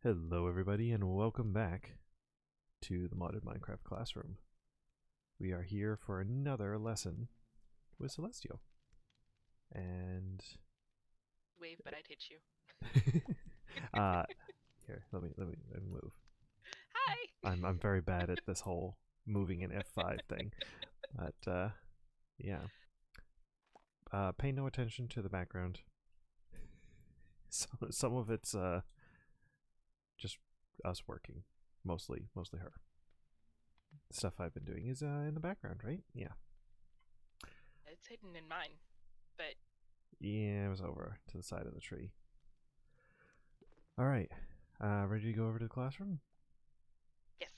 Hello everybody and welcome back to the modded Minecraft classroom. We are here for another lesson with Celestiele. And Wave, but I'd hit you. here, let me move. Hi. I'm very bad at this whole moving an F5 thing. But yeah. Pay no attention to the background. Some of it's just us working. Mostly her. The stuff I've been doing is in the background, right? Yeah. It's hidden in mine, but yeah, it was over to the side of the tree. All right, ready to go over to the classroom? yes.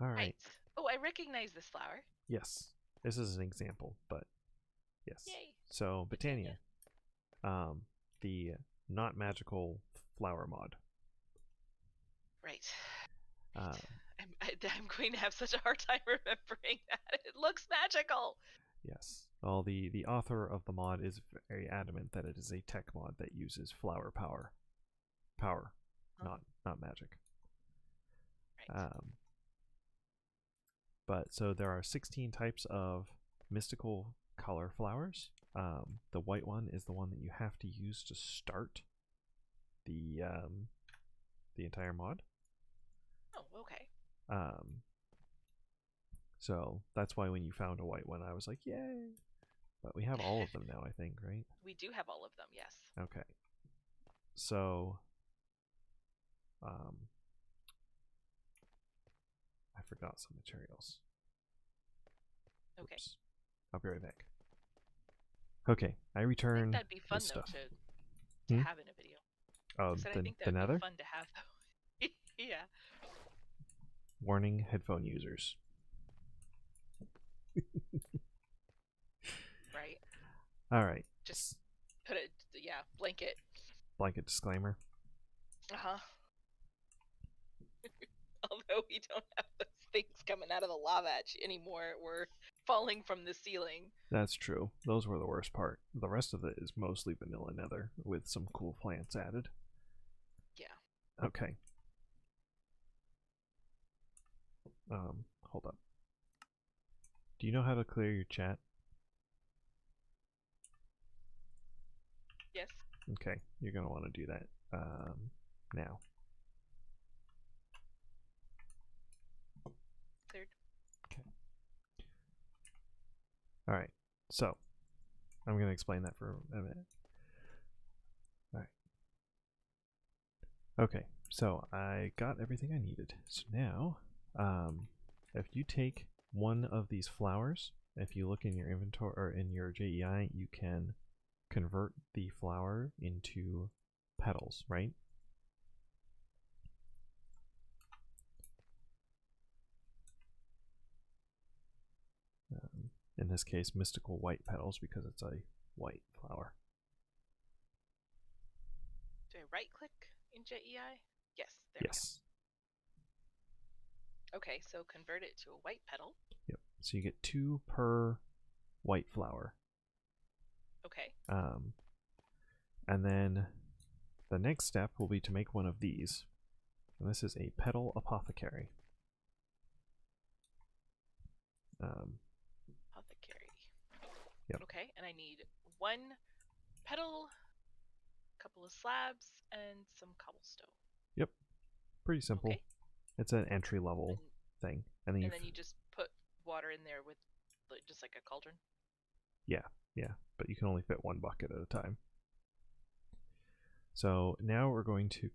All right. Oh, I recognize this flower. Yes, this is an example, but yes. Yay. So Botania, the not magical flower mod. Right. Uh, I'm going to have such a hard time remembering that. It looks magical. yes. Well, the author of the mod is very adamant that it is a tech mod that uses flower power. Not magic. Right. But so there are 16 types of mystical color flowers. The white one is the one that you have to use to start the entire mod. Oh, okay. So that's why when you found a white one, I was like, yay! But we have all of them now, I think, right? We do have all of them, yes. Okay. So, I forgot some materials. Okay. Oops. I'll be right back. Okay, I I return think that'd be fun, this though, stuff. to have in a video. Oh, I think the that'd nether? be fun to have, though. Yeah. Warning headphone users. Right. All right. Just put it, blanket. Blanket disclaimer. Uh-huh. Although we don't have those things coming out of the lava anymore, we're falling from the ceiling. That's true. Those were the worst part. The rest of it is mostly vanilla nether with some cool plants added. Yeah. Okay. Hold up. Do you know how to clear your chat? Yes. Okay, you're gonna want to do that now. Cleared. Okay. All right. So I'm gonna explain that for a minute. All right. Okay. So I got everything I needed. So now, if you take one of these flowers, if you look in your inventory or in your JEI, you can convert the flower into petals, right? In this case, mystical white petals because it's a white flower. Do I right click in JEI? Yes, there Yes. we go. Okay, so convert it to a white petal. Yep. So you get 2 per white flower. Okay. And then the next step will be to make one of these. And this is a petal apothecary. Apothecary. Yep. Okay, and I need 1 petal, a couple of slabs, and some cobblestone. Yep. Pretty simple. Okay. It's an entry level thing. And then you just put water in there with just like a cauldron? Yeah, but you can only fit 1 bucket at a time. So now we're going to,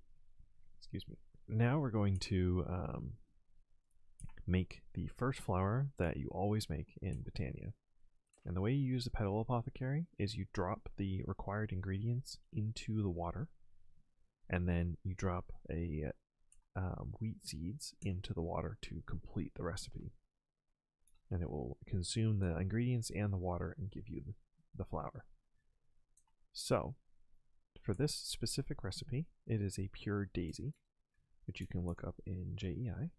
make the first flower that you always make in Botania. And the way you use the petal apothecary is you drop the required ingredients into the water, and then you drop a wheat seeds into the water to complete the recipe. And it will consume the ingredients and the water and give you the flower. So, for this specific recipe, it is a pure daisy, which you can look up in JEI.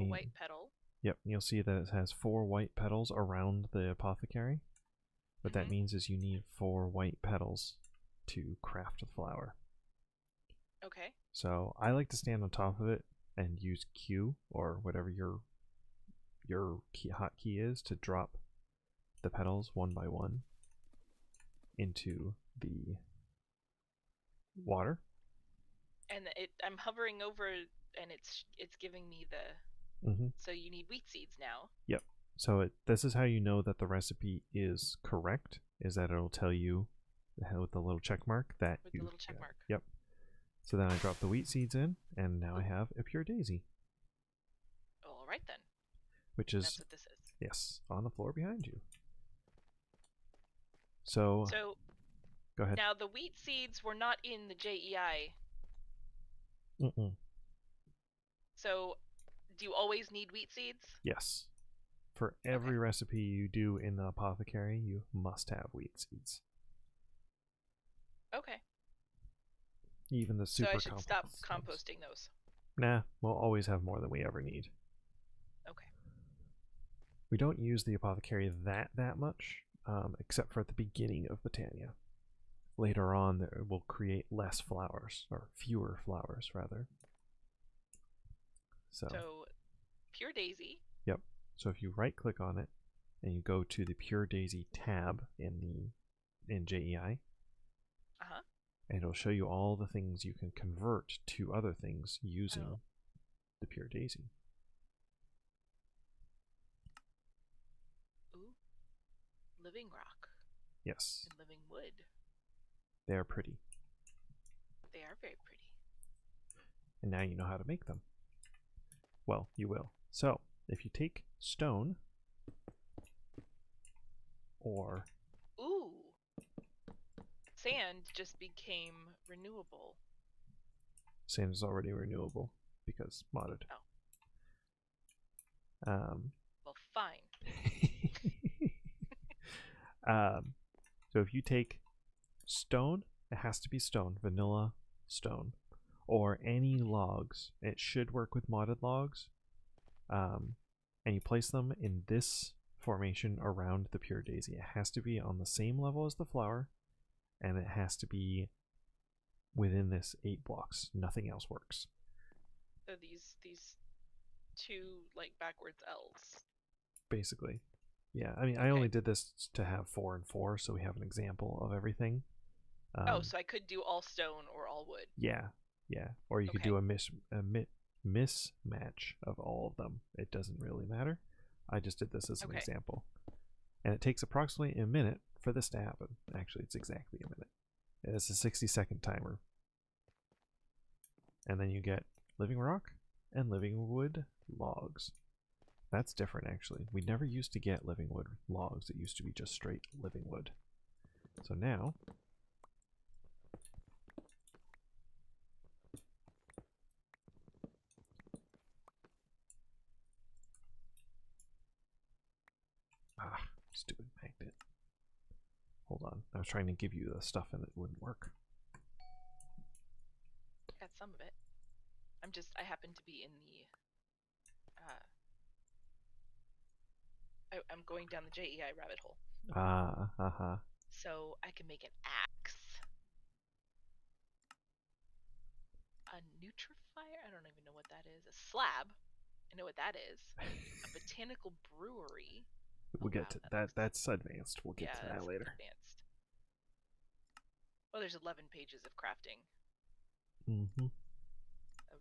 a white petal. Yep, you'll see that it has 4 white petals around the apothecary. What that means is you need 4 white petals to craft the flower. Okay. So I like to stand on top of it and use Q or whatever your hotkey is to drop the petals one by one into the water. And I'm hovering over, and it's giving me the. So you need wheat seeds now. Yep. So this is how you know that the recipe is correct. Is that it'll tell you with the little check mark that with the little check mark. Yep. So then I drop the wheat seeds in, and now I have a pure daisy. All right then. Which is, that's what this is. Yes, on the floor behind you. So go ahead. Now the wheat seeds were not in the JEI. So do you always need wheat seeds? Yes. For every recipe you do in the apothecary, you must have wheat seeds. Okay. Even the super. So I should stop composting those. Nah, we'll always have more than we ever need. Okay. We don't use the apothecary that much, except for at the beginning of Botania. Later on, we'll create less flowers, or fewer flowers, rather. So pure daisy. Yep. So if you right-click on it and you go to the Pure Daisy tab in JEI, and it'll show you all the things you can convert to other things using the Pure Daisy. Ooh. Living rock. Yes. And living wood. They are pretty. They are very pretty. And now you know how to make them. Well, you will. So, if you take stone or... Ooh! Sand just became renewable. Sand is already renewable because modded. Well, fine. So if you take stone, it has to be stone, vanilla stone, or any logs. It should work with modded logs. And you place them in this formation around the pure daisy. It has to be on the same level as the flower, and it has to be within this 8 blocks. Nothing else works. So these two like backwards L's. Basically. Yeah, I mean, I only did this to have 4 and 4, so we have an example of everything. So I could do all stone or all wood. Yeah, yeah. Or you could do a mismatch of all of them. It doesn't really matter. I just did this as an example. And it takes approximately a minute for this to happen. Actually, it's exactly a minute. It's a 60-second timer. And then you get living rock and living wood logs. That's different, actually. We never used to get living wood logs. It used to be just straight living wood. So now... stupid magnet. Hold on. I was trying to give you the stuff and it wouldn't work. Got some of it. I happen to be in the... I'm going down the JEI rabbit hole. So I can make an axe. A nutrifier? I don't even know what that is. A slab. I know what that is. A botanical brewery. We'll get to that. That's advanced. We'll get to that later. Advanced. Well, there's 11 pages of crafting. A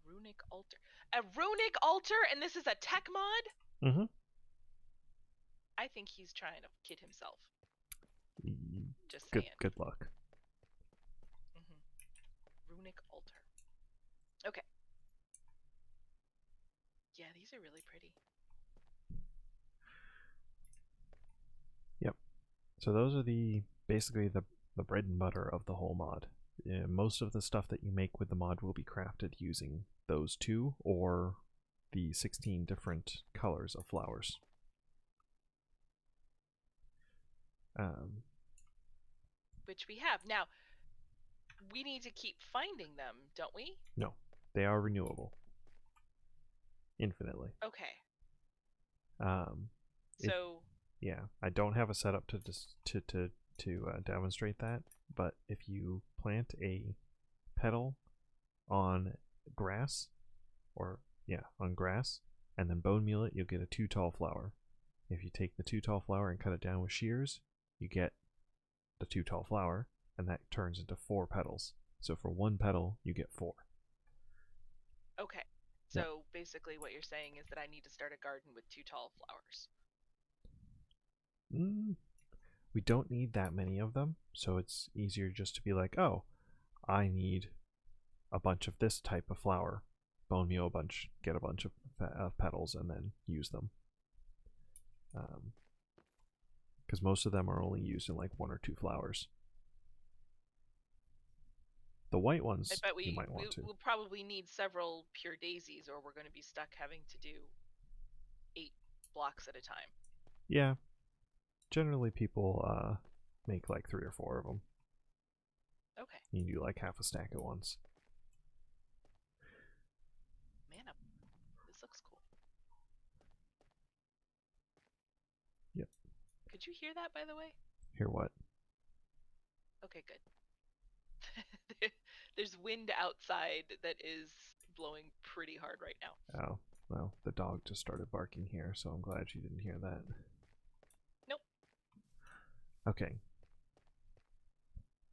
runic altar. A runic altar, and this is a tech mod? I think he's trying to kid himself. Just saying. Good luck. Runic altar. Okay. Yeah, these are really pretty. Yep. So those are basically the bread and butter of the whole mod. Most of the stuff that you make with the mod will be crafted using those 2 or the 16 different colors of flowers. Which we have. Now, we need to keep finding them, don't we? No, they are renewable. infinitely. Okay. Um, So yeah, I don't have a setup to demonstrate that, but if you plant a petal on grass, on grass, and then bone meal it, you'll get a 2 tall flower. If you take the 2 tall flower and cut it down with shears, you get the 2 tall flower, and that turns into 4 petals. So for 1 petal, you get 4. okay. So basically what you're saying is that I need to start a garden with 2 tall flowers. We don't need that many of them, so it's easier just to be like, oh, I need a bunch of this type of flower. Bone meal a bunch, get a bunch of petals, and then use them. Because most of them are only used in like 1 or 2 flowers. The white ones, I bet you might want to. We'll probably need several pure daisies, or we're going to be stuck having to do 8 blocks at a time. Yeah. Generally, people make like 3 or 4 of them. Okay. You can do like half a stack at once. Man, this looks cool. Yep. Could you hear that, by the way? Hear what? Okay, good. There's wind outside that is blowing pretty hard right now. Oh, well, the dog just started barking here, so I'm glad you didn't hear that. Nope. Okay.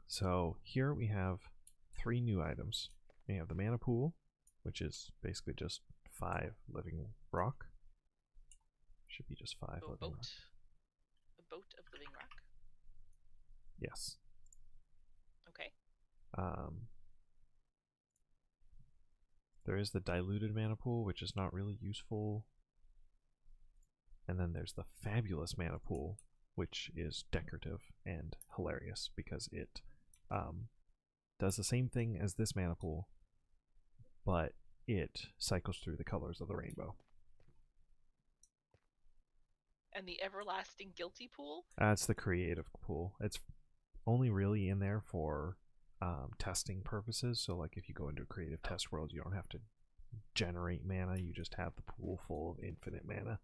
So here we have 3 new items. We have the mana pool, which is basically just 5 living rock. Should be just 5 living rock. A boat of living rock? Yes. Okay. There is the diluted mana pool, which is not really useful. And then there's the fabulous mana pool, which is decorative and hilarious because it does the same thing as this mana pool, but it cycles through the colors of the rainbow. And the everlasting guilty pool? It's the creative pool. It's only really in there for testing purposes. So like if you go into a creative test world, you don't have to generate mana. You just have the pool full of infinite mana.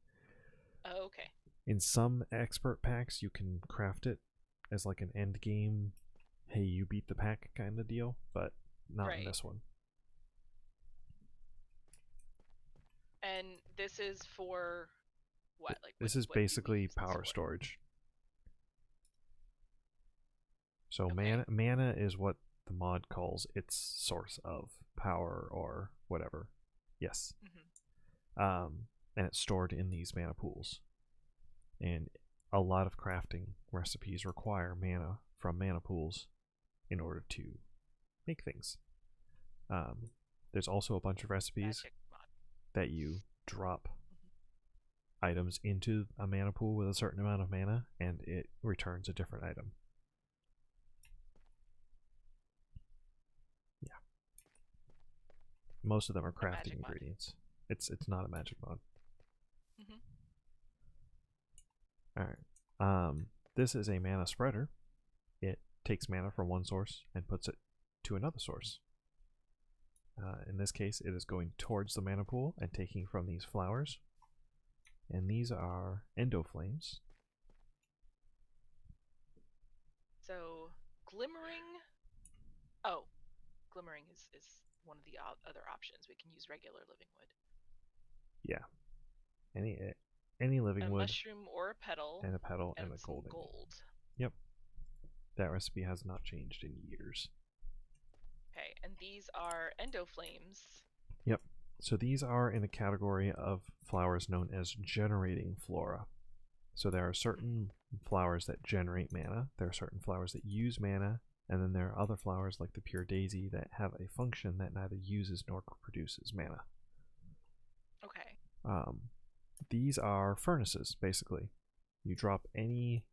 Oh, okay. In some expert packs, you can craft it as like an end game, hey, you beat the pack kind of deal, but not in this one. And this is for what? Like this is basically power storage. So mana is what the mod calls its source of power or whatever. Yes. And it's stored in these mana pools. And a lot of crafting recipes require mana from mana pools in order to make things. There's also a bunch of recipes that you drop items into a mana pool with a certain amount of mana, and it returns a different item. Yeah. Most of them are crafting ingredients. It's not a magic mod. Alright. This is a mana spreader. It takes mana from one source and puts it to another source. In this case, it is going towards the mana pool and taking from these flowers. And these are endoflames. So, glimmering... Oh, glimmering is one of the other options. We can use regular living wood. Yeah. Any living wood. A mushroom or a petal. And a petal and a gold. Yep. That recipe has not changed in years. Okay, and these are endoflames. Yep. So these are in a category of flowers known as generating flora. So there are certain flowers that generate mana, there are certain flowers that use mana, and then there are other flowers like the pure daisy that have a function that neither uses nor produces mana. Okay. These are furnaces, basically. You drop any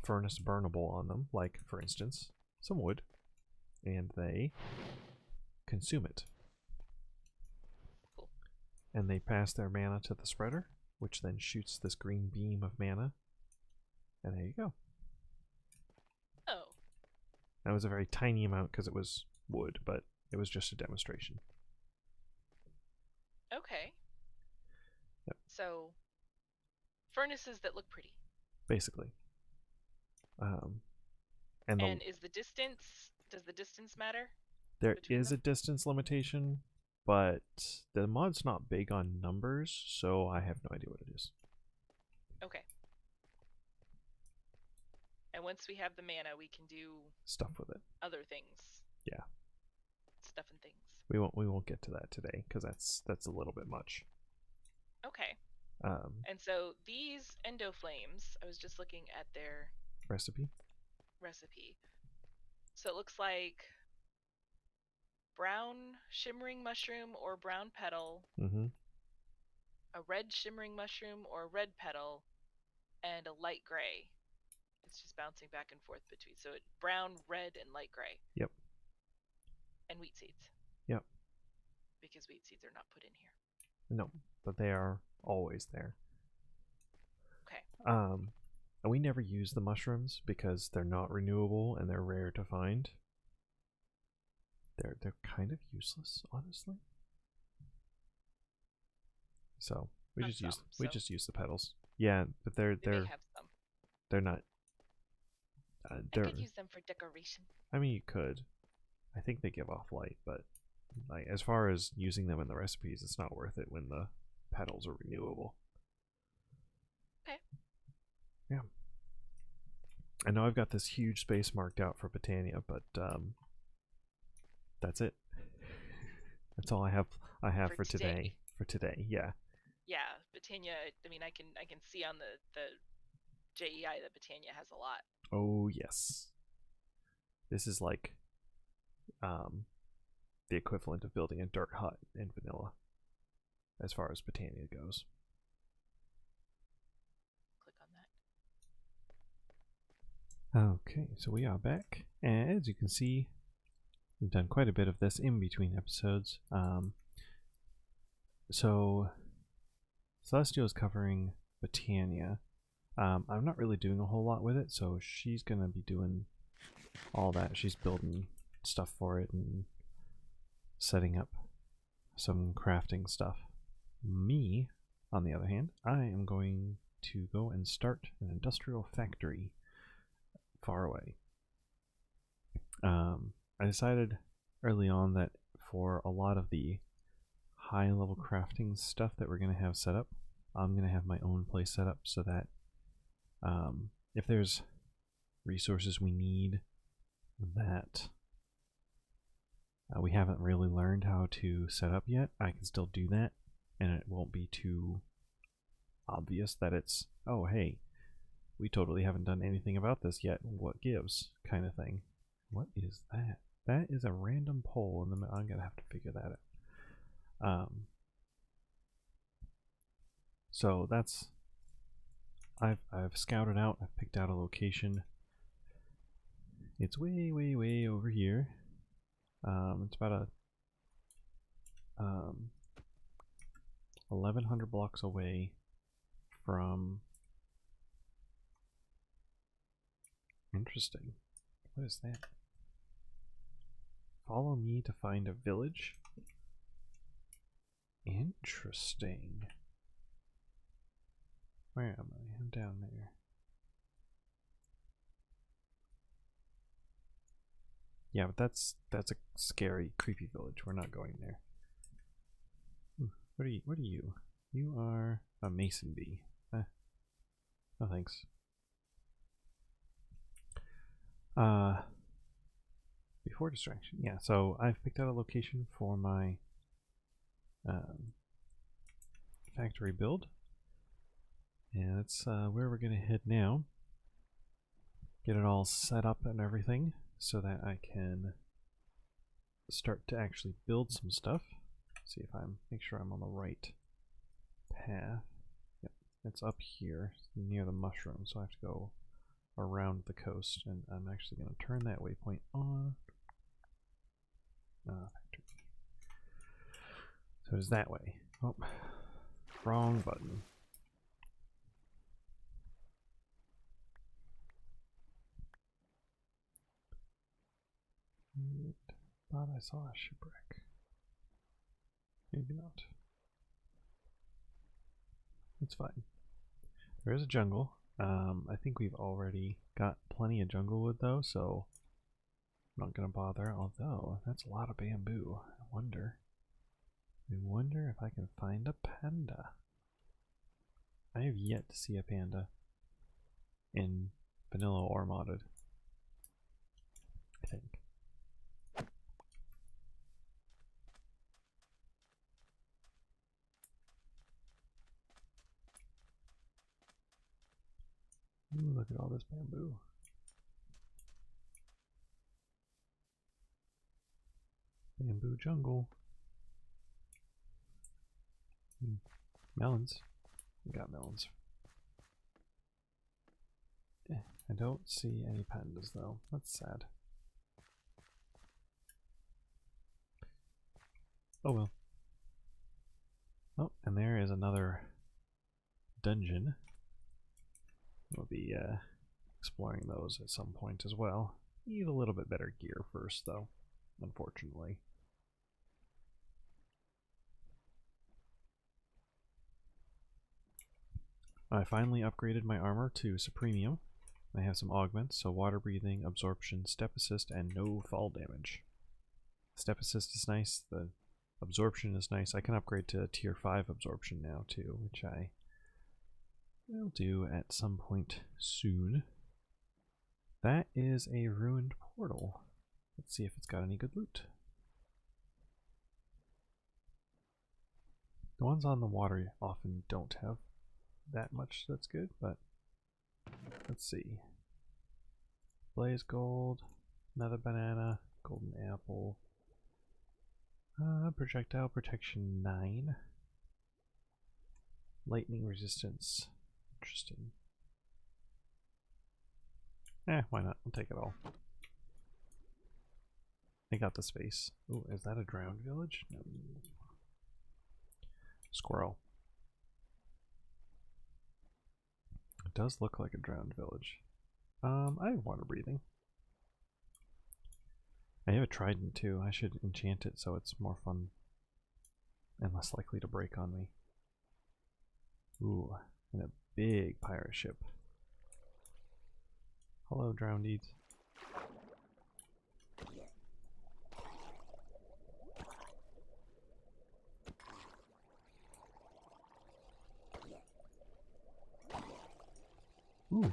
furnace burnable on them, like, for instance, some wood, and they consume it. Cool. And they pass their mana to the spreader, which then shoots this green beam of mana. And there you go. Oh. That was a very tiny amount because it was wood, but it was just a demonstration. Okay. Yep. So, furnaces that look pretty. Basically. And is the distance, does the distance matter? There is a distance limitation, but the mod's not big on numbers, so I have no idea what it is. Okay. And once we have the mana, we can do stuff with it. Other things. Yeah. Stuff and things. We won't get to that today because that's a little bit much. Okay. And so these endo flames, I was just looking at their recipe. So it looks like brown shimmering mushroom or brown petal, a red shimmering mushroom or red petal, and a light gray. It's just bouncing back and forth between. So brown, red, and light gray. Yep. And wheat seeds. Yep. Because wheat seeds are not put in here. No, but they are always there. Okay. And we never use the mushrooms because they're not renewable and they're rare to find. They're kind of useless, honestly. So we just use the petals. Yeah, but they're have some. They're not. I could use them for decoration. I mean, you could. I think they give off light, but like as far as using them in the recipes, it's not worth it when the petals are renewable. Okay. Yeah. I know I've got this huge space marked out for Botania, but that's it. That's all I have for today. For today, yeah. Yeah, Botania. I mean, I can see on the JEI that Botania has a lot. Oh yes. This is like the equivalent of building a dirt hut in vanilla, as far as Botania goes. Click on that. Okay, so we are back, and as you can see, we've done quite a bit of this in between episodes. So Selestiele is covering Botania. I'm not really doing a whole lot with it, so she's gonna be doing all that. She's building stuff for it and setting up some crafting stuff. Me, on the other hand, I am going to go and start an industrial factory far away. I decided early on that for a lot of the high level crafting stuff that we're going to have set up, I'm going to have my own place set up so that if there's resources we need that we haven't really learned how to set up yet, I can still do that, and it won't be too obvious that it's, oh hey, we totally haven't done anything about this yet, what gives, kind of thing. What is that? That is a random pole in the middle. I'm gonna have to figure that out. So that's, I've scouted out, I've picked out a location. It's way over here. It's about a 1,100 blocks away from. Interesting. What is that? Follow me to find a village. Interesting. Where am I? I'm down there. Yeah, but that's a scary, creepy village. We're not going there. What are you? You are a mason bee. No thanks. Before distraction. Yeah, so I've picked out a location for my factory build. And that's where we're gonna head now. Get it all set up and everything so that I can start to actually build some stuff. See if make sure I'm on the right path. Yep, it's up here near the mushroom, so I have to go around the coast, and I'm actually going to turn that waypoint on. Factory. So it's that way. Oh, wrong button. Thought I saw a shipwreck. Maybe not. It's fine. There is a jungle. I think we've already got plenty of jungle wood though, so I'm not gonna bother. Although that's a lot of bamboo. I wonder if I can find a panda. I have yet to see a panda in vanilla or modded, I think. Ooh, look at all this bamboo. Bamboo jungle. Melons. We got melons. I don't see any pandas though. That's sad. Oh well. Oh, and there is another dungeon. We'll be exploring those at some point as well. Need a little bit better gear first though, unfortunately. I finally upgraded my armor to Supremium. I have some augments, so water breathing, absorption, step assist, and no fall damage. Step assist is nice, the absorption is nice. I can upgrade to tier 5 absorption now too, which I will do at some point soon. That is a ruined portal. Let's see if it's got any good loot. The ones on the water often don't have that much that's good, but let's see. Blaze gold, another banana, golden apple, projectile protection 9, lightning resistance. Interesting. Why not? I'll take it all. I got the space. Ooh, is that a drowned village? No. Squirrel. It does look like a drowned village. I have water breathing. I have a trident too. I should enchant it so it's more fun and less likely to break on me. Ooh, and a big pirate ship. Hello, drownedies. Ooh.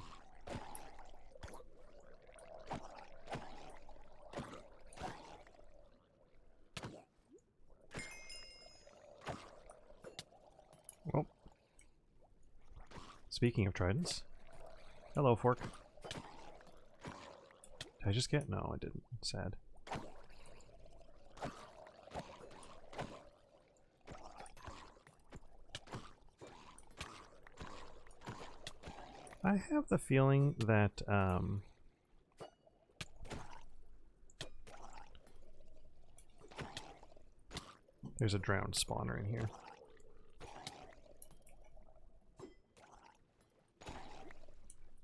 Oh. Speaking of tridents. Hello, fork. Did I just get? No, I didn't. Sad. I have the feeling that there's a drowned spawner in here.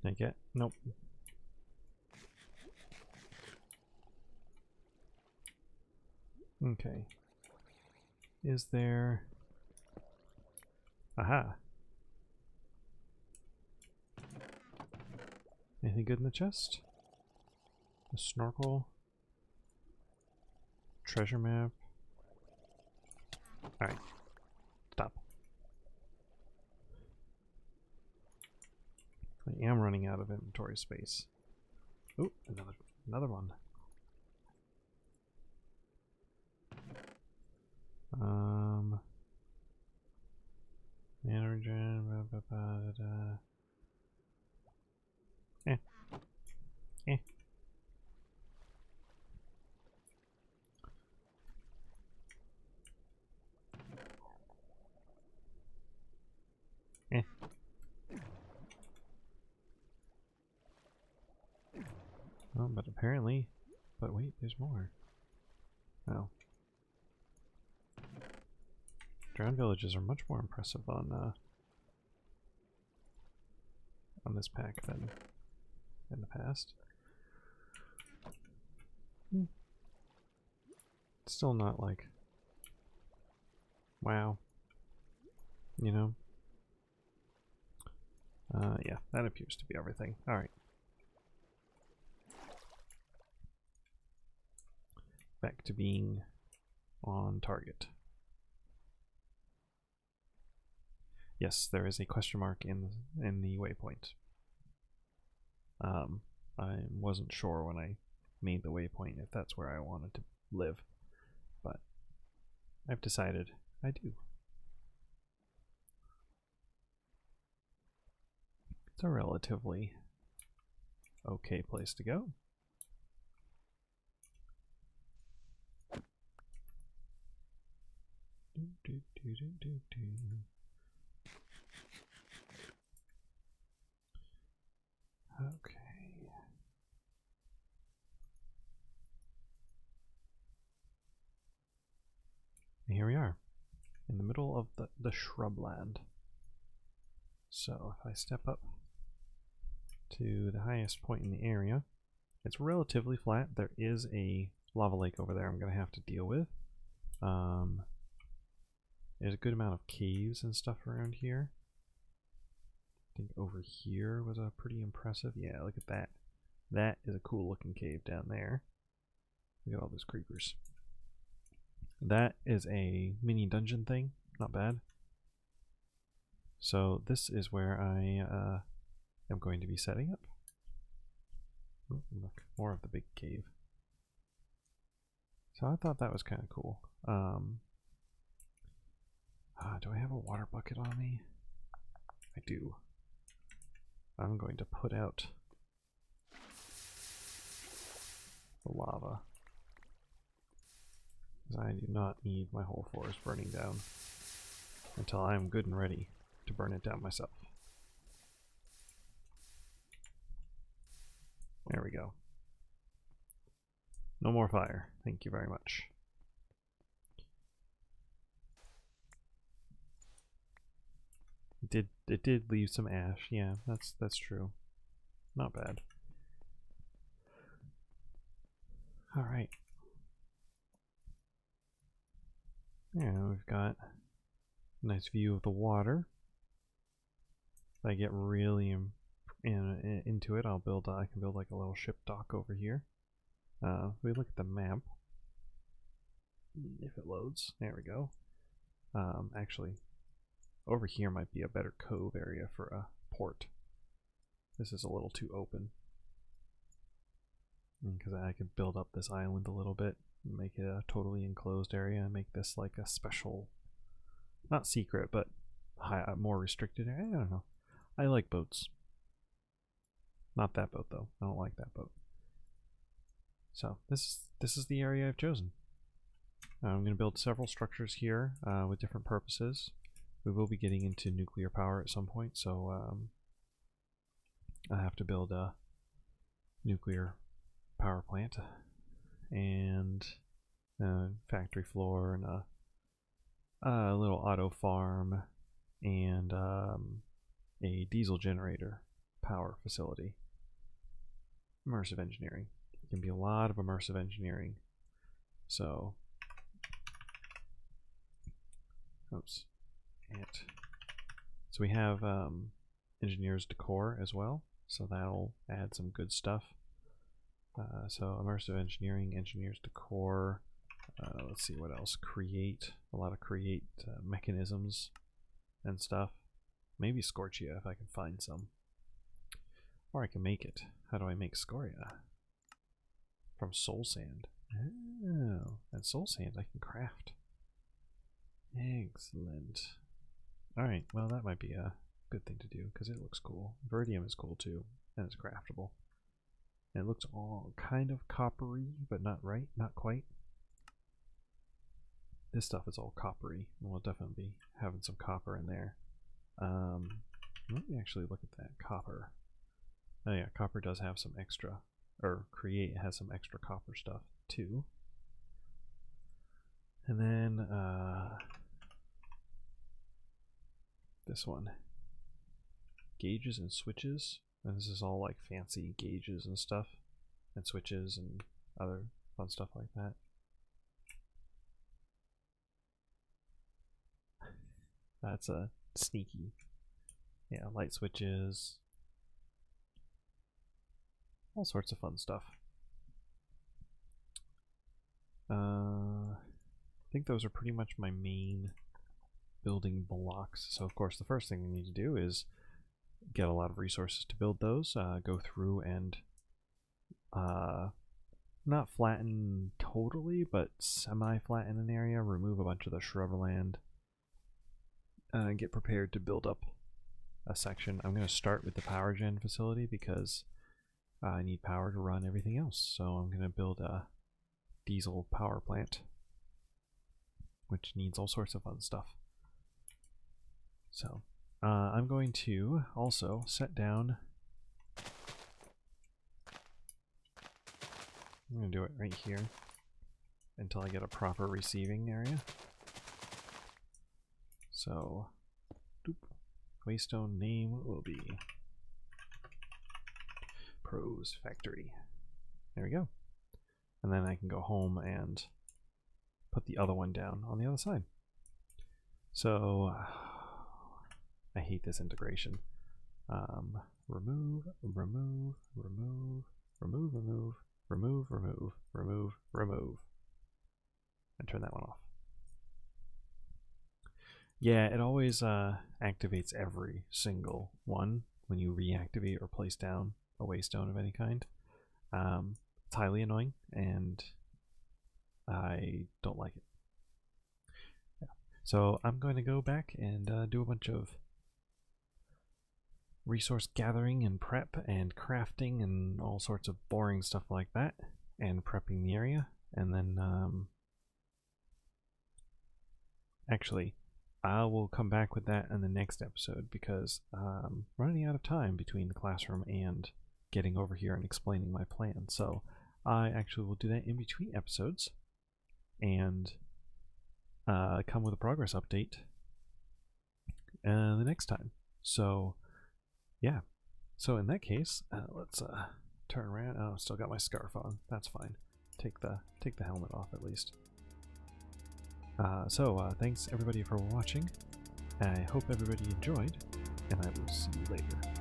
Can I get? Nope. Okay. Is there... Aha! Anything good in the chest? A snorkel? Treasure map? Alright. Stop. I am running out of inventory space. Ooh, another one. Mannerism, Oh, but apparently... But wait, there's more. Oh. Drowned villages are much more impressive on this pack than in the past. Still not like... Wow. You know? Yeah, that appears to be everything. Alright. Back to being on target. Yes, there is a question mark in the waypoint. I wasn't sure when I made the waypoint if that's where I wanted to live, but I've decided I do. It's a relatively okay place to go. Okay. And here we are, in the middle of the shrubland. So if I step up to the highest point in the area, it's relatively flat. There is a lava lake over there I'm going to have to deal with. There's a good amount of caves and stuff around here. I think over here was a pretty impressive. Yeah, look at that. That is a cool looking cave down there. Look at all those creepers. That is a mini dungeon thing. Not bad. So this is where I am going to be setting up. Oh, look, more of the big cave. So I thought that was kind of cool. Do I have a water bucket on me? I do. I'm going to put out the lava, because I do not need my whole forest burning down until I'm good and ready to burn it down myself. There we go. No more fire. Thank you very much. It did leave some ash. Yeah, that's true. Not bad. All right. Yeah, we've got a nice view of the water. If I get really into it, I can build like a little ship dock over here. We look at the map. If it loads, there we go. Actually, over here might be a better cove area for a port. This is a little too open. Because I could build up this island a little bit, and make it a totally enclosed area, and make this like a special, not secret, but more restricted area. I don't know. I like boats. Not that boat though. I don't like that boat. So this is the area I've chosen. I'm going to build several structures here with different purposes. We will be getting into nuclear power at some point, so I have to build a nuclear power plant and a factory floor and a little auto farm and a diesel generator power facility. Immersive engineering. It can be a lot of immersive engineering. So, oops. So we have engineers decor as well, so that'll add some good stuff. So immersive engineering, engineers decor. Let's see what else. Create a lot of mechanisms and stuff. Maybe Scorchia if I can find some, or I can make it. How do I make Scoria? From soul sand. Oh, and soul sand I can craft. Excellent. Alright, well that might be a good thing to do because it looks cool. Verdium is cool too, and it's craftable. And it looks all kind of coppery, but not quite. This stuff is all coppery, and we'll definitely be having some copper in there. Let me actually look at that copper. Oh yeah, copper does have some extra, or create has some extra copper stuff too. And then this one, gauges and switches, and this is all like fancy gauges and stuff, and switches and other fun stuff like that. That's a sneaky. Yeah, light switches. All sorts of fun stuff. I think those are pretty much my main building blocks. So of course the first thing we need to do is get a lot of resources to build those, go through and not flatten totally, but semi-flatten an area, remove a bunch of the shrubland, get prepared to build up a section. I'm going to start with the power gen facility because I need power to run everything else. So I'm going to build a diesel power plant, which needs all sorts of fun stuff. So I'm going to also set down, I'm going to do it right here until I get a proper receiving area. So, doop, Waystone name will be Pros Factory. There we go. And then I can go home and put the other one down on the other side. So, I hate this integration. Remove, remove, remove, remove, remove, remove, remove, remove, remove. And turn that one off. Yeah, it always activates every single one when you reactivate or place down a waystone of any kind. It's highly annoying, and I don't like it. Yeah. So I'm going to go back and do a bunch of resource gathering and prep and crafting and all sorts of boring stuff like that, and prepping the area, and then actually I will come back with that in the next episode because I'm running out of time between the classroom and getting over here and explaining my plan. So I actually will do that in between episodes and come with a progress update the next time. So yeah, so in that case, let's turn around. Oh, still got my scarf on. That's fine. Take the helmet off at least. So thanks everybody for watching. I hope everybody enjoyed, and I will see you later.